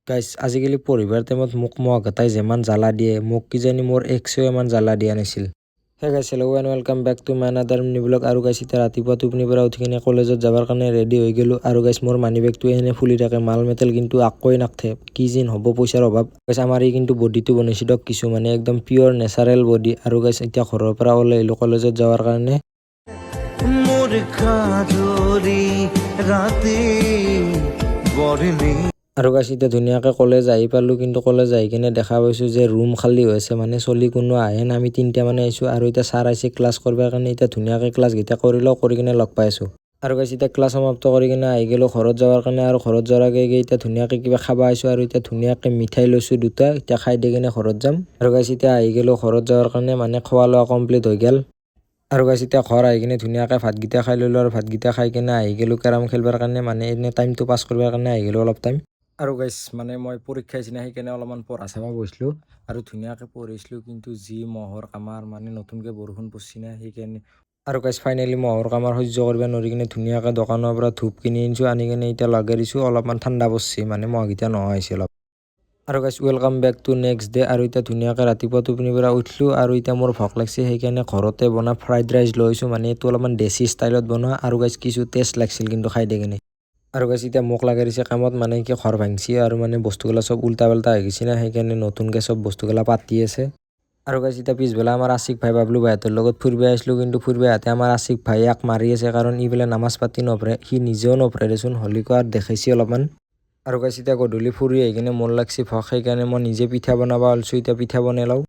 গাইছ আজিকালি পঢ়িবাৰ টাইমত মোক মহাগতাই যেমান জ্বালা দিয়ে মোক কিজানি মোৰ এক্সেও ইমান জ্বালা দিয়া নাছিল। Hey guys hello' and welcome back to my another mini blog. আৰু গাইছ এতিয়া ৰাতিপুৱা টোপনিৰ পৰা উঠি কিনে কলেজত যাবৰ কাৰণে ৰেডি হৈ গ'লোঁ। আৰু গাইছ মোৰ মানি বেগটো এনে ফুলি থাকে মাল মেটেল কিন্তু আকোই নাথে কি যেন হ'ব পইচাৰ অভাৱ। গাইছ আমাৰ এই কিন্তু বডিটো বনাইছে দিয়ক কিছু মানে একদম পিয়ৰ নেচাৰেল বডি। আৰু গাইছ এতিয়া ঘৰৰ পৰা ওলাই আহিলোঁ কলেজত যাৱাৰ কাৰণে। আৰু গাইছ এতিয়া ধুনীয়াকৈ কলেজ আহি পালোঁ, কিন্তু কলেজ আহি কিনে দেখা পাইছোঁ যে ৰুম খালী হৈ আছে, মানে চলি কোনো আহে না। আমি 3টা মানে আহিছোঁ আৰু এতিয়া ছাৰ আহিছে ক্লাছ কৰিবৰ কাৰণে। এতিয়া ধুনীয়াকৈ ক্লাছকেইটা কৰি লওঁ, কৰি কিনে লগ পাই আছোঁ। আৰু গাইছ এতিয়া ক্লাছ সমাপ্ত কৰি কিনে আহি গ'লোঁ ঘৰত যাবৰ কাৰণে। আৰু ঘৰত যোৱাৰ আগে এতিয়া ধুনীয়াকৈ কিবা খাব আহিছোঁ আৰু এতিয়া ধুনীয়াকৈ মিঠাই লৈছোঁ দুটা, এতিয়া খাই দি কিনে ঘৰত যাম। আৰু গাইছ এতিয়া আহি গ'লোঁ ঘৰত যাবৰ কাৰণে, মানে খোৱা লোৱা কমপ্লিট হৈ গ'ল। আৰু গাইছ এতিয়া ঘৰ আহি কিনে ধুনীয়াকৈ ভাতকেইটা খাই ল'লোঁ আৰু ভাতকেইটা খাই কিনে আহি গ'লোঁ কেৰম খেলিবৰ কাৰণে, মানে এনেই টাইমটো পাছ কৰিবৰ কাৰণে আহি গ'লোঁ অলপ টাইম। আৰু গাইছ মানে মই পৰীক্ষা আহিছে না সেইকাৰণে অলপমান পঢ়া চাব বহিছিলোঁ আৰু ধুনীয়াকৈ পঢ়িছিলোঁ, কিন্তু যি মহৰ কামাৰ, মানে নতুনকৈ বৰষুণ পৰিছে না সেইকাৰণে। আৰু গাইছ ফাইনেলি মহৰ কামাৰ সহ্য কৰিব নোৱাৰি কিনে ধুনীয়াকৈ দোকানৰ পৰা ধূপ কিনি আনিছোঁ, আনি কিনে এতিয়া লগাই দিছোঁ। অলপমান ঠাণ্ডা পৰিছে, মানে মহকেইটা নোহোৱা হৈছে অলপ। আৰু guys welcome back to next day. আৰু এতিয়া ধুনীয়াকৈ ৰাতিপুৱা টোপনিৰ পৰা উঠিলোঁ আৰু এতিয়া মোৰ ভোক লাগিছে, সেইকাৰণে ঘৰতে বনোৱা ফ্ৰাইড ৰাইচ লৈছোঁ, মানে এইটো অলপমান দেশী ষ্টাইলত বনোৱা। আৰু গাইছ কিছু টেষ্ট লাগিছিল কিন্তু খাই দি কিনে। আৰু গাইছ এতিয়া মোক লগাই দিছে কামত, মানে কি ঘৰ ভাঙিছে আৰু মানে বস্তুগিলা চব উল্টা পাল্টা হৈ গৈছে না, সেইকাৰণে নতুনকৈ চব বস্তুগিলা পাতি আছে। আৰু গাইছ এতিয়া পিছবেলা আমাৰ আছিক ভাই বাবলু ভাইহঁতৰ লগত ফুৰিব আহিছিলোঁ, কিন্তু ফুৰিব আহোঁতে আমাৰ আছিক ভাই ইয়াক মাৰি আছে, কাৰণ ই বোলে নামাজ পাতি নপঢ়ে। সি নিজেও নপঢ়ে দেচোন, হ'লেও আৰু দেখাইছে অলপমান। আৰু গাইছ এতিয়া গধূলি ফুৰি আহি কিনে মোৰ লাগছে ভোক, সেইকাৰণে মই নিজে পিঠা বনাব ওলাইছোঁ, এতিয়া পিঠা বনাই লওঁ।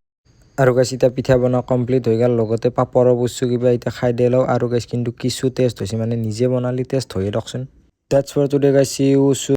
আৰু গাইছ এতিয়া পিঠা বনোৱা কমপ্লিট হৈ গ'ল, লগতে পাপৰো বস্তু কিবা এতিয়া খাই দি লওঁ। আৰু গাইছ কিন্তু কিছু টেষ্ট হৈছে, মানে নিজে বনালে টেষ্ট হয়ে দিয়কচোন। দ্যাটছ ফৰ টুডে গাইছ, চি ইউ সুন।